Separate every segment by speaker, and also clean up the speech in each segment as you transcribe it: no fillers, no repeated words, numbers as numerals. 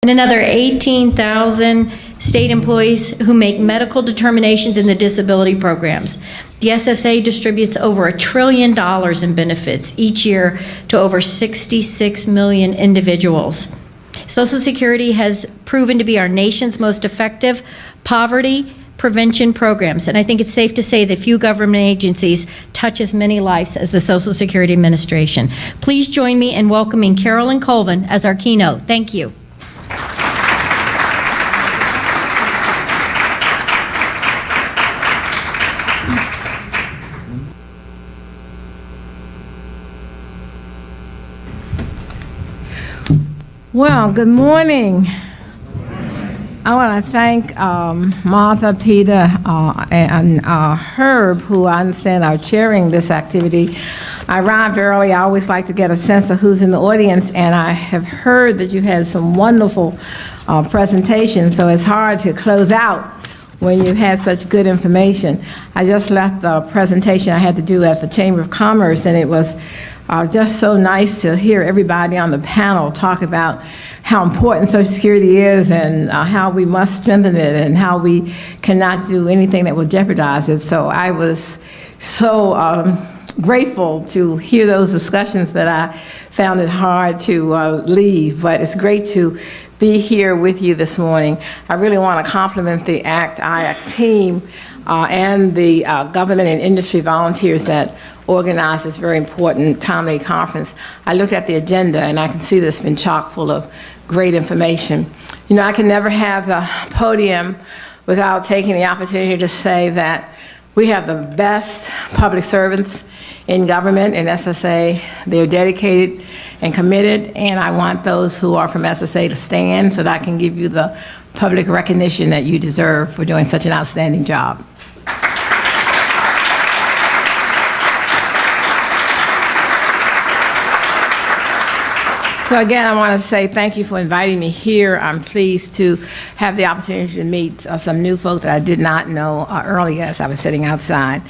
Speaker 1: and another 18,000 state employees who make medical determinations in the disability programs. The SSA distributes over $1 trillion in benefits each year to over 66 million individuals. Social Security has proven to be our nation's most effective poverty prevention programs, and I think it's safe to say that few government agencies touch as many lives as the Social Security Administration. Please join me in welcoming Carolyn Colvin as our keynote. Thank you.
Speaker 2: Well, good morning. I want to thank Martha, Peter, and Herb, who I understand are chairing this activity. I arrived early. I always like to get a sense of who's in the audience, and I have heard that you had some wonderful presentations, so it's hard to close out when you've had such good information. I just left the presentation I had to do at the Chamber of Commerce, and it was just so nice to hear everybody on the panel talk about how important Social Security is and how we must strengthen it and how we cannot do anything that will jeopardize it. So I was so grateful to hear those discussions that I found it hard to leave, but it's great to be here with you this morning. I really want to compliment the ACT-IAC team and the government and industry volunteers that organized this very important, timely conference. I looked at the agenda and I can see this has been chock full of great information. You know, I can never have the podium without taking the opportunity to say that we have the best public servants in government and SSA. They're dedicated and committed, and I want those who are from SSA to stand so that I can give you the public recognition that you deserve for doing such an outstanding job. So again, I want to say thank you for inviting me here. I'm pleased to have the opportunity to meet some new folk that I did not know earlier as I was sitting outside.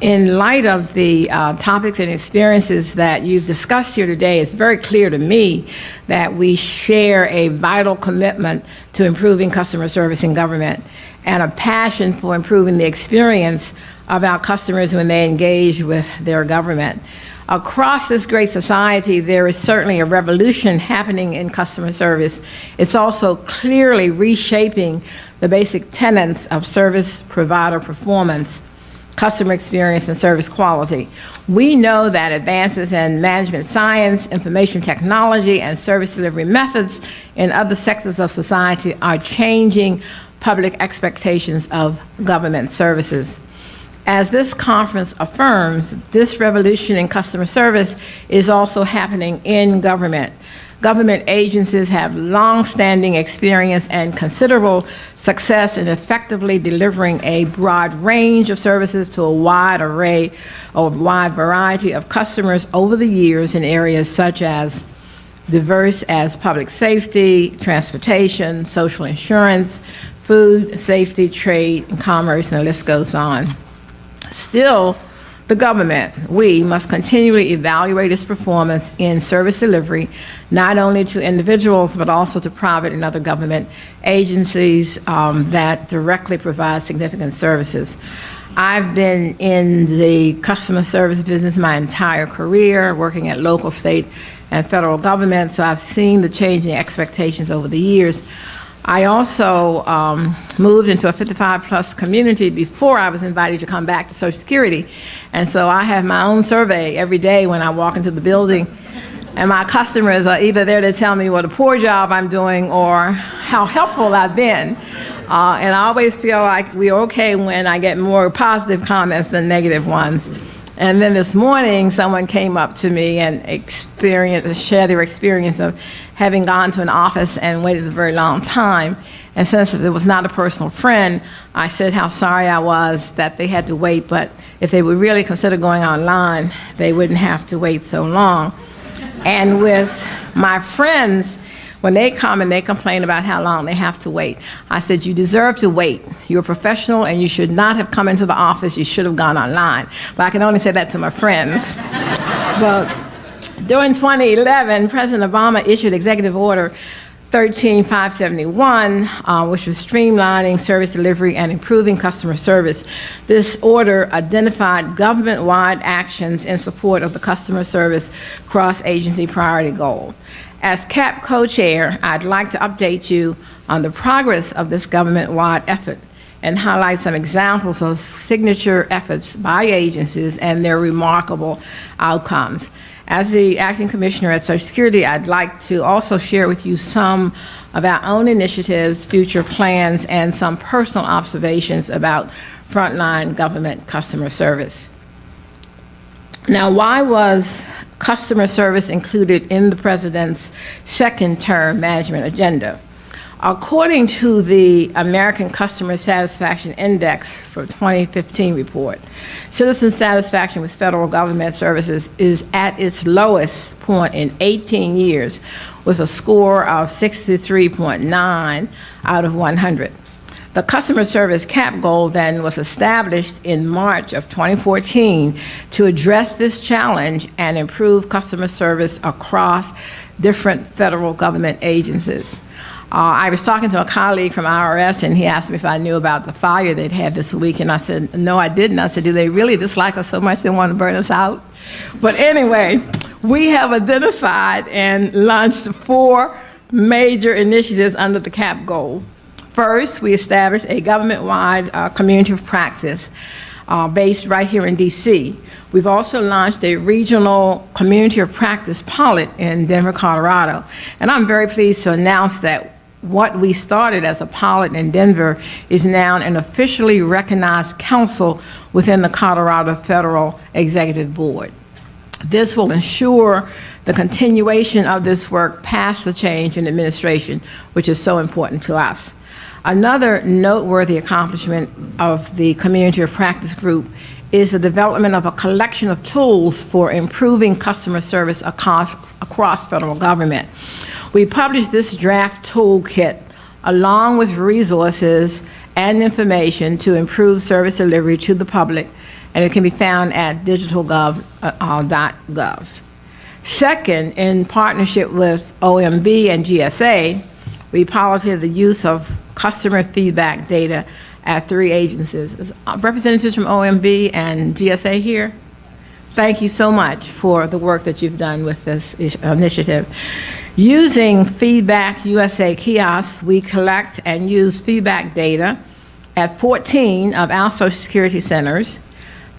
Speaker 2: In light of the topics and experiences that you've discussed here today, it's very clear to me that we share a vital commitment to improving customer service in government and a passion for improving the experience of our customers when they engage with their government. Across this great society, there is certainly a revolution happening in customer service. It's also clearly reshaping the basic tenets of service provider performance, customer experience, and service quality. We know that advances in management science, information technology, and service delivery methods in other sectors of society are changing public expectations of government services. As this conference affirms, this revolution in customer service is also happening in government. Government agencies have long-standing experience and considerable success in effectively delivering a broad range of services to a wide variety of customers over the years in areas such as diverse as public safety, transportation, social insurance, food, safety, trade, and commerce, and the list goes on. Still, the government, we must continually evaluate its performance in service delivery, not only to individuals, but also to private and other government agencies that directly provide significant services. I've been in the customer service business my entire career, working at local, state, and federal government, so I've seen the changing expectations over the years. I also moved into a 55-plus community before I was invited to come back to Social Security. And so I have my own survey every day when I walk into the building. And my customers are either there to tell me what a poor job I'm doing or how helpful I've been. And I always feel like we're okay when I get more positive comments than negative ones. And then this morning, someone came up to me and shared their experience of having gone to an office and waited a very long time. And since it was not a personal friend, I said how sorry I was that they had to wait, but if they would really consider going online, they wouldn't have to wait so long. And with my friends, when they come and they complain about how long they have to wait, I said, you deserve to wait. You're a professional and you should not have come into the office. You should have gone online. But I can only say that to my friends. Well, during 2011, President Obama issued executive order 13571, which was streamlining service delivery and improving customer service. This order identified government-wide actions in support of the customer service cross-agency priority goal. As CAP co-chair, I'd like to update you on the progress of this government-wide effort and highlight some examples of signature efforts by agencies and their remarkable outcomes. As the acting commissioner at Social Security, I'd like to also share with you some of our own initiatives, future plans, and some personal observations about frontline government customer service. Now, why was customer service included in the President's second-term management agenda? According to the American Customer Satisfaction Index for 2015 report, citizen satisfaction with federal government services is at its lowest point in 18 years, with a score of 63.9 out of 100. The customer service CAP goal then was established in March of 2014 to address this challenge and improve customer service across different federal government agencies. I was talking to a colleague from IRS, and he asked me if I knew about the fire they'd had this week, and I said, no, I didn't. I said, do they really dislike us so much they want to burn us out? But anyway, we have identified and launched 4 major initiatives under the CAP goal. First, we established a government-wide community of practice based right here in DC. We've also launched a regional community of practice pilot in Denver, Colorado. And I'm very pleased to announce that what we started as a pilot in Denver is now an officially recognized council within the Colorado Federal Executive Board. This will ensure the continuation of this work past the change in administration, which is so important to us. Another noteworthy accomplishment of the Community of Practice Group is the development of a collection of tools for improving customer service across federal government. We published this draft toolkit along with resources and information to improve service delivery to the public, and it can be found at digitalgov.gov. Second, in partnership with OMB and GSA, we piloted the use of customer feedback data at 3 agencies. Representatives from OMB and GSA here, thank you so much for the work that you've done with this initiative. Using Feedback USA kiosks, we collect and use feedback data at 14 of our Social Security centers,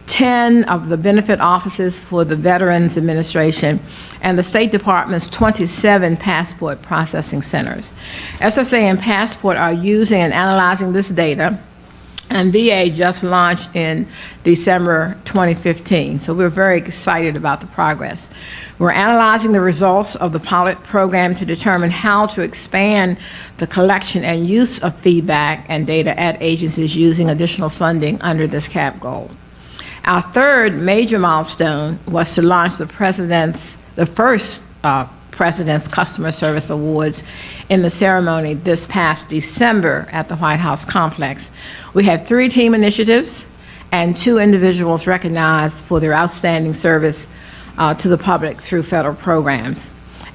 Speaker 2: 10 of the benefit offices for the Veterans Administration, and the State Department's 27 passport processing centers. SSA and Passport are using and analyzing this data, and VA just launched in December 2015, so we're very excited about the progress. We're analyzing the results of the pilot program to determine how to expand the collection and use of feedback and data at agencies using additional funding under this CAP goal. Our third major milestone was to launch the first President's Customer Service Awards in the ceremony this past December at the White House complex. We had 3 team initiatives and 2 individuals recognized for their outstanding service to the public through federal programs.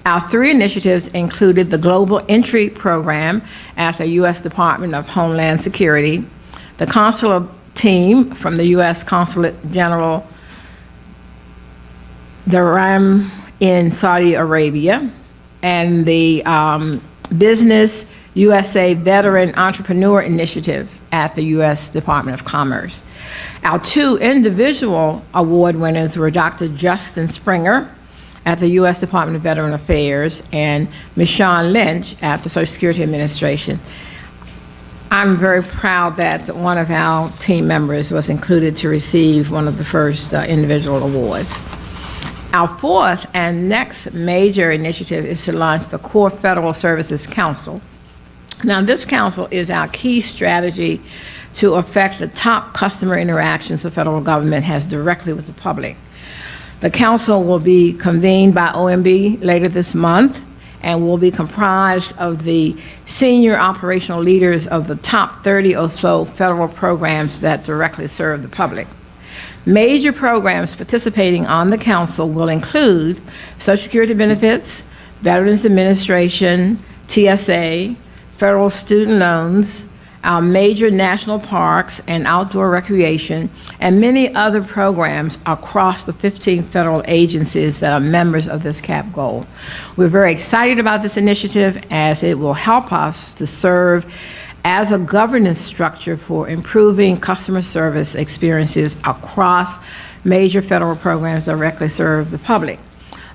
Speaker 2: Our 3 initiatives included the Global Entry Program at the U.S. Department of Homeland Security, the consular team from the U.S. Consulate General Dharam in Saudi Arabia, and the Business USA Veteran Entrepreneur Initiative at the U.S. Department of Commerce. Our 2 individual award winners were Dr. Justin Springer at the U.S. Department of Veteran Affairs and Ms. Shawn Lynch at the Social Security Administration. I'm very proud that one of our team members was included to receive one of the first individual awards. Our 4th and next major initiative is to launch the Core Federal Services Council. Now, this council is our key strategy to affect the top customer interactions the federal government has directly with the public. The council will be convened by OMB later this month and will be comprised of the senior operational leaders of the top 30 or so federal programs that directly serve the public. Major programs participating on the council will include Social Security benefits, Veterans Administration, TSA, federal student loans, our major national parks and outdoor recreation, and many other programs across the 15 federal agencies that are members of this CAP goal. We're very excited about this initiative as it will help us to serve as a governance structure for improving customer service experiences across major federal programs that directly serve the public.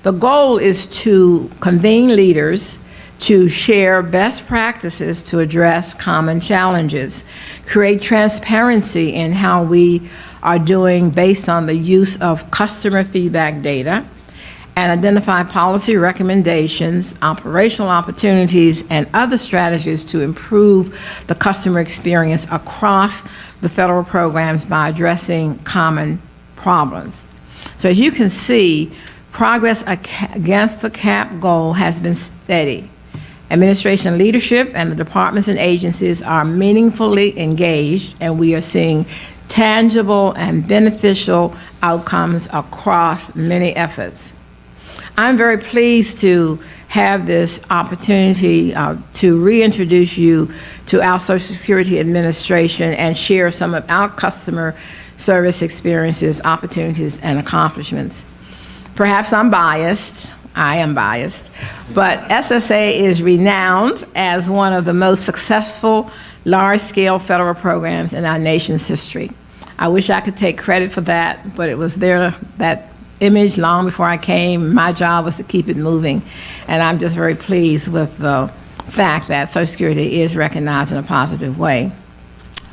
Speaker 2: The goal is to convene leaders to share best practices to address common challenges, create transparency in how we are doing based on the use of customer feedback data, and identify policy recommendations, operational opportunities, and other strategies to improve the customer experience across the federal programs by addressing common problems. So as you can see, progress against the CAP goal has been steady. Administration leadership and the departments and agencies are meaningfully engaged, and we are seeing tangible and beneficial outcomes across many efforts. I'm very pleased to have this opportunity to reintroduce you to our Social Security Administration and share some of our customer service experiences, opportunities, and accomplishments. Perhaps I'm biased. I am biased, but SSA is renowned as one of the most successful large-scale federal programs in our nation's history. I wish I could take credit for that, but it was there, that image, long before I came. My job was to keep it moving, and I'm just very pleased with the fact that Social Security is recognized in a positive way.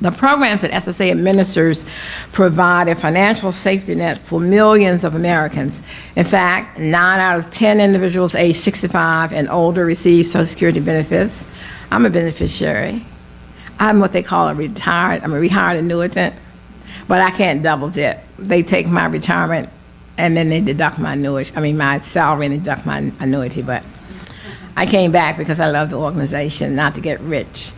Speaker 2: The programs that SSA administers provide a financial safety net for millions of Americans. In fact, 9 out of 10 individuals aged 65 and older receive Social Security benefits. I'm a beneficiary. I'm what they call I'm a rehired annuitant, but I can't double dip. They take my retirement and then they deduct my my salary and deduct my annuity, but I came back because I love the organization, not to get rich.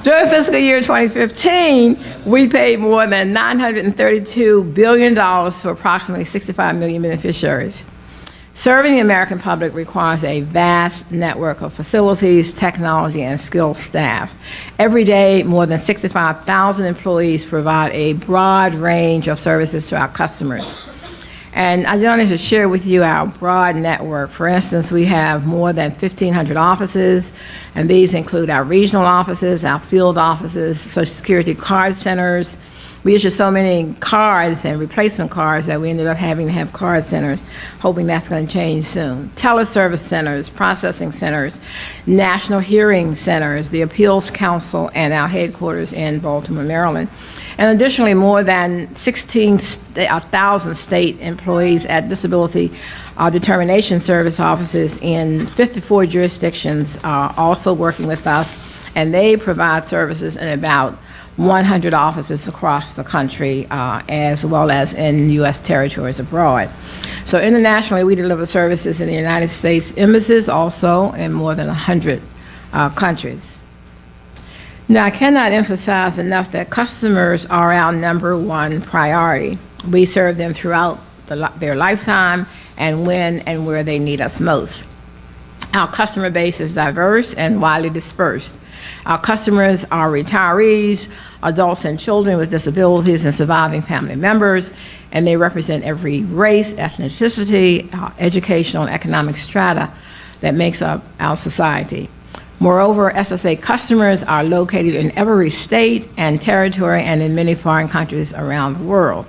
Speaker 2: During fiscal year 2015, we paid more than $932 billion for approximately 65 million beneficiaries. Serving the American public requires a vast network of facilities, technology, and skilled staff. Every day, more than 65,000 employees provide a broad range of services to our customers. And I wanted to share with you our broad network. For instance, we have more than 1,500 offices, and these include our regional offices, our field offices, Social Security card centers. We issue so many cards and replacement cards that we ended up having to have card centers, hoping that's going to change soon. Teleservice centers, processing centers, national hearing centers, the Appeals Council, and our headquarters in Baltimore, Maryland. And additionally, more than 16,000 state employees at disability determination service offices in 54 jurisdictions are also working with us, and they provide services in about 100 offices across the country, as well as in U.S. territories abroad. So internationally, we deliver services in the United States embassies, also in more than 100 countries. Now, I cannot emphasize enough that customers are our #1 priority. We serve them throughout their lifetime and when and where they need us most. Our customer base is diverse and widely dispersed. Our customers are retirees, adults and children with disabilities, and surviving family members, and they represent every race, ethnicity, educational, and economic strata that makes up our society. Moreover, SSA customers are located in every state and territory and in many foreign countries around the world.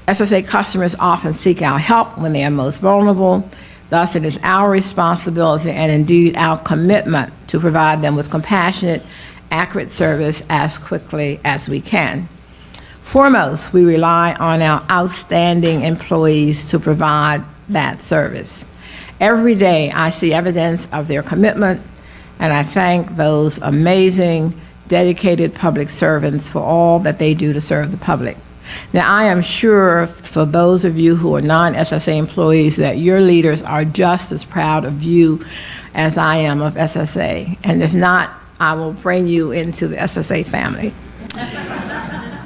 Speaker 2: SSA customers often seek our help when they are most vulnerable. Thus, it is our responsibility and indeed our commitment to provide them with compassionate, accurate service as quickly as we can. Foremost, we rely on our outstanding employees to provide that service. Every day, I see evidence of their commitment, and I thank those amazing, dedicated public servants for all that they do to serve the public. Now, I am sure for those of you who are non-SSA employees that your leaders are just as proud of you as I am of SSA. And if not, I will bring you into the SSA family.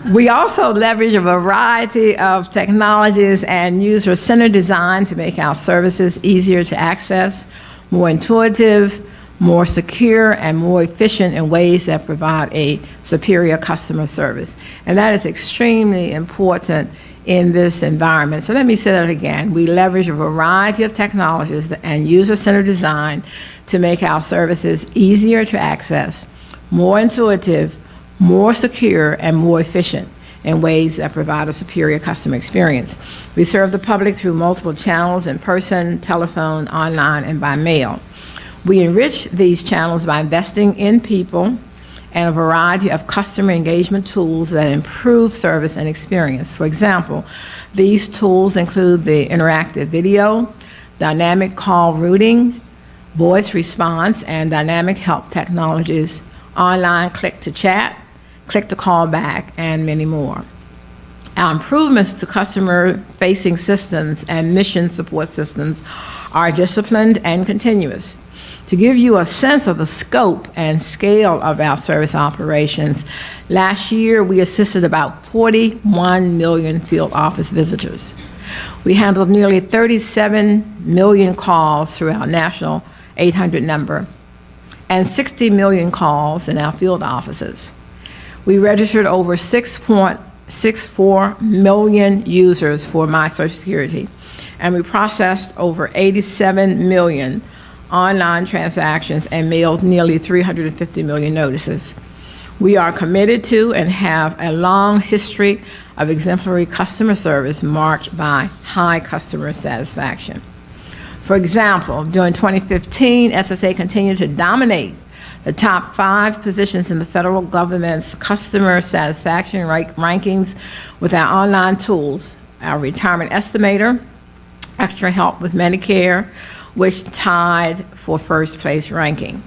Speaker 2: We also leverage a variety of technologies and user-centered design to make our services easier to access, more intuitive, more secure, and more efficient in ways that provide a superior customer service. And that is extremely important in this environment. So let me say that again. We leverage a variety of technologies and user-centered design to make our services easier to access, more intuitive, more secure, and more efficient in ways that provide a superior customer experience. We serve the public through multiple channels: in person, telephone, online, and by mail. We enrich these channels by investing in people and a variety of customer engagement tools that improve service and experience. For example, these tools include the interactive video, dynamic call routing, voice response, and dynamic help technologies, online click-to-chat, click-to-call back, and many more. Our improvements to customer-facing systems and mission support systems are disciplined and continuous. To give you a sense of the scope and scale of our service operations, last year we assisted about 41 million field office visitors. We handled nearly 37 million calls through our national 800 number and 60 million calls in our field offices. We registered over 6.64 million users for My Social Security, and we processed over 87 million online transactions and mailed nearly 350 million notices. We are committed to and have a long history of exemplary customer service marked by high customer satisfaction. For example, during 2015, SSA continued to dominate the top 5 positions in the federal government's customer satisfaction rankings with our online tools, our retirement estimator, extra help with Medicare, which tied for first place ranking.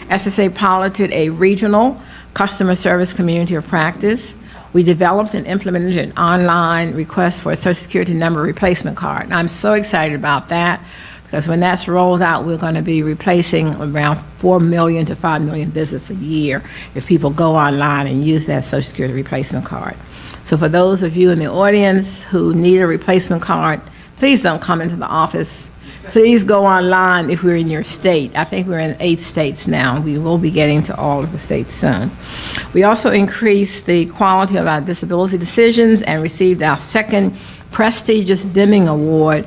Speaker 2: SSA piloted a regional customer service community of practice. We developed and implemented an online request for a Social Security number replacement card. And I'm so excited about that, because when that's rolled out, we're going to be replacing around 4 million to 5 million visits a year if people go online and use that Social Security replacement card. So for those of you in the audience who need a replacement card, please don't come into the office. Please go online if we're in your state. I think we're in 8 states now. We will be getting to all of the states soon. We also increased the quality of our disability decisions and received our 2nd prestigious Deming Award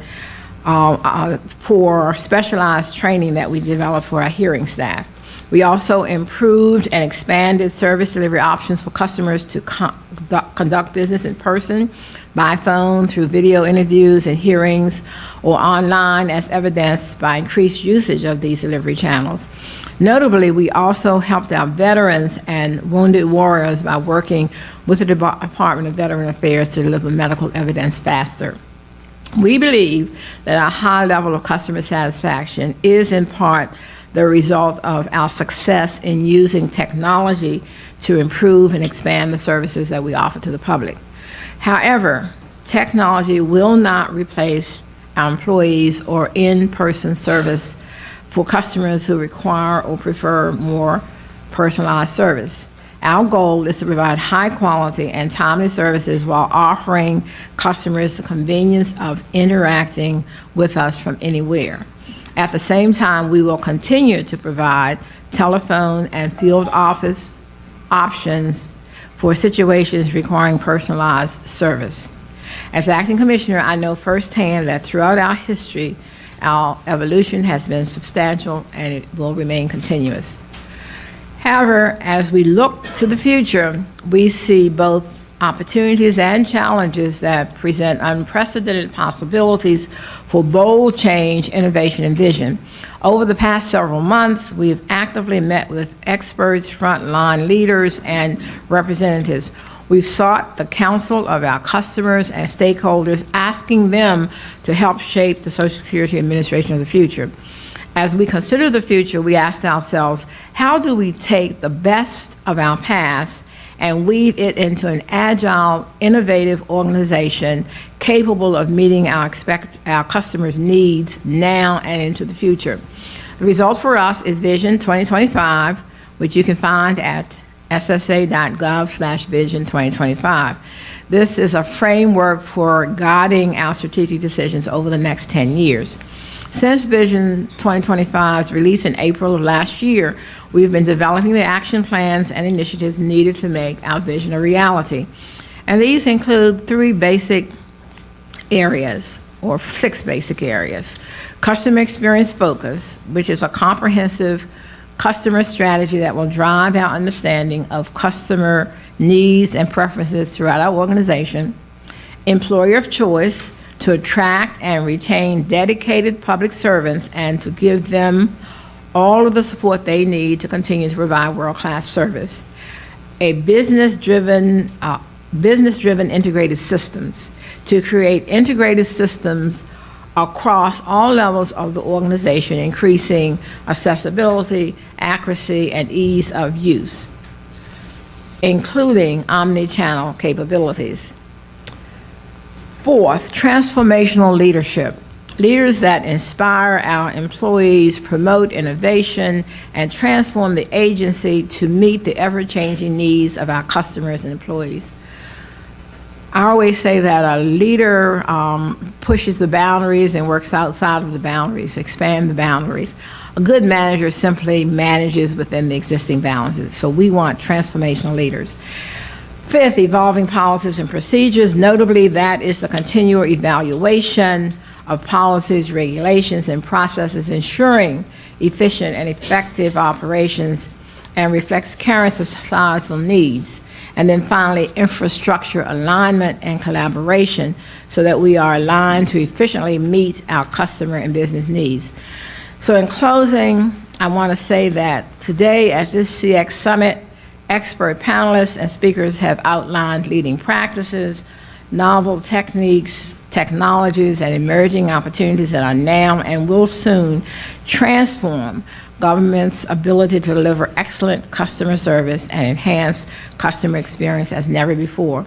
Speaker 2: for specialized training that we developed for our hearing staff. We also improved and expanded service delivery options for customers to conduct business in person, by phone, through video interviews and hearings, or online, as evidenced by increased usage of these delivery channels. Notably, we also helped our veterans and wounded warriors by working with the Department of Veteran Affairs to deliver medical evidence faster. We believe that our high level of customer satisfaction is in part the result of our success in using technology to improve and expand the services that we offer to the public. However, technology will not replace our employees or in-person service for customers who require or prefer more personalized service. Our goal is to provide high quality and timely services while offering customers the convenience of interacting with us from anywhere. At the same time, we will continue to provide telephone and field office options for situations requiring personalized service. As acting commissioner, I know firsthand that throughout our history, our evolution has been substantial and it will remain continuous. However, as we look to the future, we see both opportunities and challenges that present unprecedented possibilities for bold change, innovation, and vision. Over the past several months, we have actively met with experts, frontline leaders, and representatives. We've sought the counsel of our customers and stakeholders, asking them to help shape the Social Security Administration of the future. As we consider the future, we asked ourselves, how do we take the best of our past and weave it into an agile, innovative organization capable of meeting our customers' needs now and into the future? The result for us is Vision 2025, which you can find at ssa.gov/vision 2025. This is a framework for guiding our strategic decisions over the next 10 years. Since Vision 2025's release in April of last year, we've been developing the action plans and initiatives needed to make our vision a reality. And these include 3 basic areas, or 6 basic areas. Customer experience focus, which is a comprehensive customer strategy that will drive our understanding of customer needs and preferences throughout our organization. Employer of choice, to attract and retain dedicated public servants and to give them all of the support they need to continue to provide world-class service. A business-driven integrated systems, to create integrated systems across all levels of the organization, increasing accessibility, accuracy, and ease of use, including omni-channel capabilities. 4th, transformational leadership. Leaders that inspire our employees, promote innovation, and transform the agency to meet the ever-changing needs of our customers and employees. I always say that a leader pushes the boundaries and works outside of the boundaries, expand the boundaries. A good manager simply manages within the existing balances. So we want transformational leaders. 5th, evolving policies and procedures. Notably, that is the continual evaluation of policies, regulations, and processes, ensuring efficient and effective operations and reflects current societal needs. And then finally, infrastructure alignment and collaboration so that we are aligned to efficiently meet our customer and business needs. So in closing, I want to say that today at this CX Summit, expert panelists and speakers have outlined leading practices, novel techniques, technologies, and emerging opportunities that are now and will soon transform government's ability to deliver excellent customer service and enhance customer experience as never before.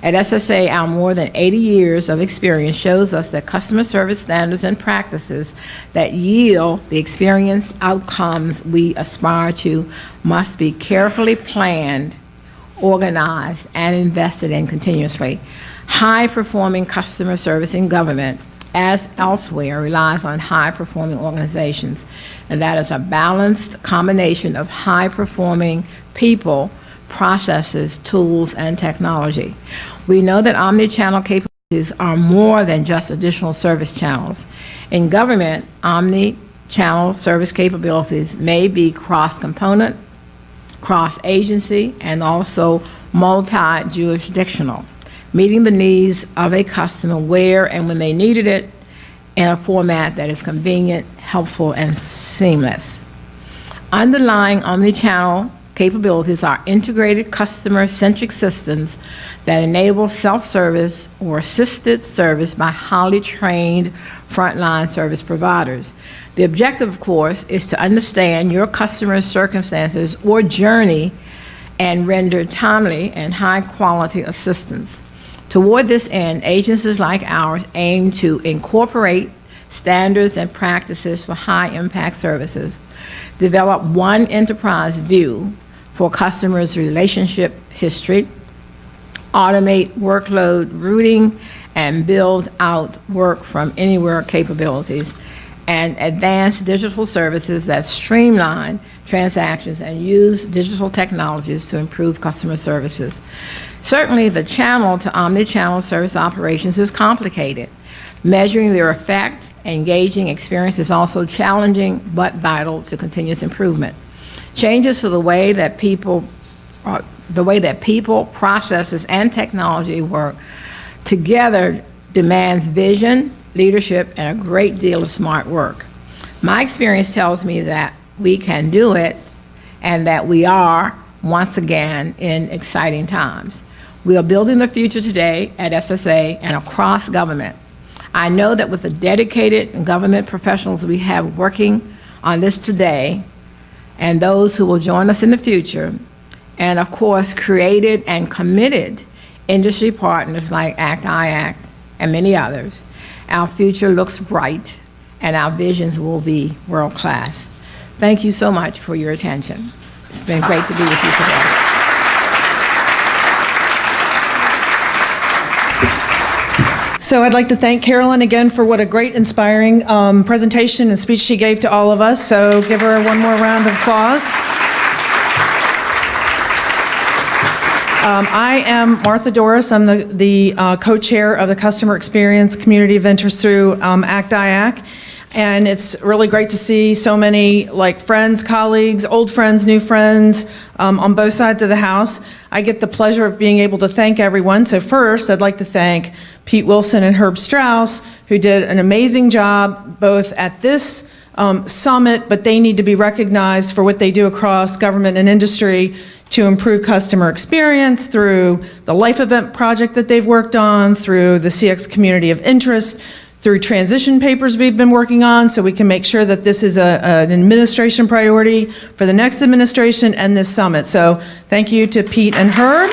Speaker 2: At SSA, our more than 80 years of experience shows us that customer service standards and practices that yield the experience outcomes we aspire to must be carefully planned, organized, and invested in continuously. High-performing customer service in government, as elsewhere, relies on high-performing organizations, and that is a balanced combination of high-performing people, processes, tools, and technology. We know that omni-channel capabilities are more than just additional service channels. In government, omni-channel service capabilities may be cross-component, cross-agency, and also multi-jurisdictional, meeting the needs of a customer where and when they needed it in a format that is convenient, helpful, and seamless. Underlying omni-channel capabilities are integrated customer-centric systems that enable self-service or assisted service by highly trained frontline service providers. The objective, of course, is to understand your customer's circumstances or journey and render timely and high-quality assistance. Toward this end, agencies like ours aim to incorporate standards and practices for high-impact services, develop one enterprise view for customers' relationship history, automate workload routing, and build out work from anywhere capabilities, and advance digital services that streamline transactions and use digital technologies to improve customer services. Certainly, the channel to omni-channel service operations is complicated. Measuring their effect, engaging experience is also challenging but vital to continuous improvement. Changes to the way that people, processes, and technology work together demands vision, leadership, and a great deal of smart work. My experience tells me that we can do it and that we are, once again, in exciting times. We are building the future today at SSA and across government. I know that with the dedicated government professionals we have working on this today, and those who will join us in the future, and of course, created and committed industry partners like ACT-IAC and many others, our future looks bright and our visions will be world-class. Thank you so much for your attention. It's been great to be with you today.
Speaker 3: So I'd like to thank Carolyn again for what a great, inspiring presentation and speech she gave to all of us. So give her one more round of applause. I am Martha Doris. I'm the co-chair of the Customer Experience Community of Interest through ACT-IAC. And it's really great to see so many friends, colleagues, old friends, new friends on both sides of the house. I get the pleasure of being able to thank everyone. So first, I'd like to thank Pete Wilson and Herb Strauss, who did an amazing job both at this summit, but they need to be recognized for what they do across government and industry to improve customer experience through the Life Event project that they've worked on, through the CX Community of Interest, through transition papers we've been working on, so we can make sure that this is an administration priority for the next administration and this summit. So thank you to Pete and Herb.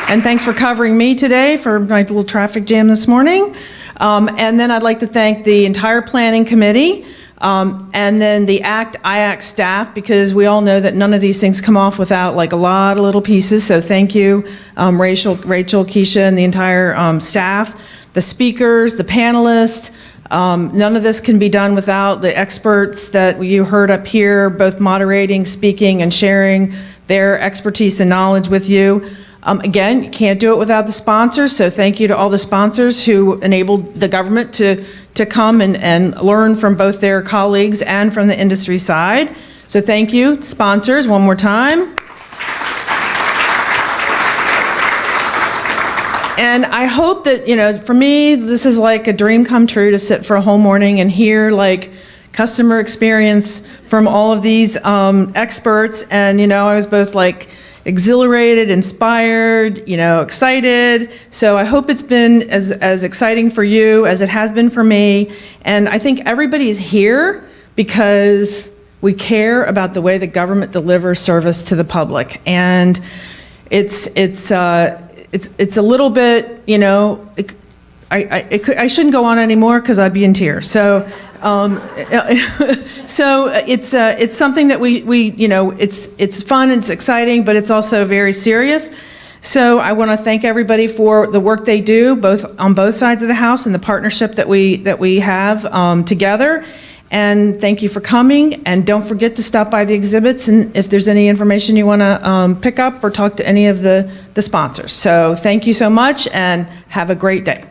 Speaker 3: And thanks for covering me today for my little traffic jam this morning. And then I'd like to thank the entire planning committee, and then the ACT-IAC staff, because we all know that none of these things come off without a lot of little pieces. So thank you, Rachel, Keisha, and the entire staff, the speakers, the panelists. None of this can be done without the experts that you heard up here, both moderating, speaking, and sharing their expertise and knowledge with you. Again, you can't do it without the sponsors, so thank you to all the sponsors who enabled the government to come and learn from both their colleagues and from the industry side. So thank you, sponsors, one more time. And I hope that, for me, this is like a dream come true to sit for a whole morning and hear customer experience from all of these experts. And, I was both exhilarated, inspired, excited. So I hope it's been as exciting for you as it has been for me. And I think everybody's here because we care about the way the government delivers service to the public. And it's a little bit, I shouldn't go on anymore because I'd be in tears. So it's something that we it's fun, it's exciting, but it's also very serious. So I want to thank everybody for the work they do, both on both sides of the house, and the partnership that we have together. And thank you for coming. And don't forget to stop by the exhibits, and if there's any information you want to pick up or talk to any of the sponsors. So thank you so much, and have a great day.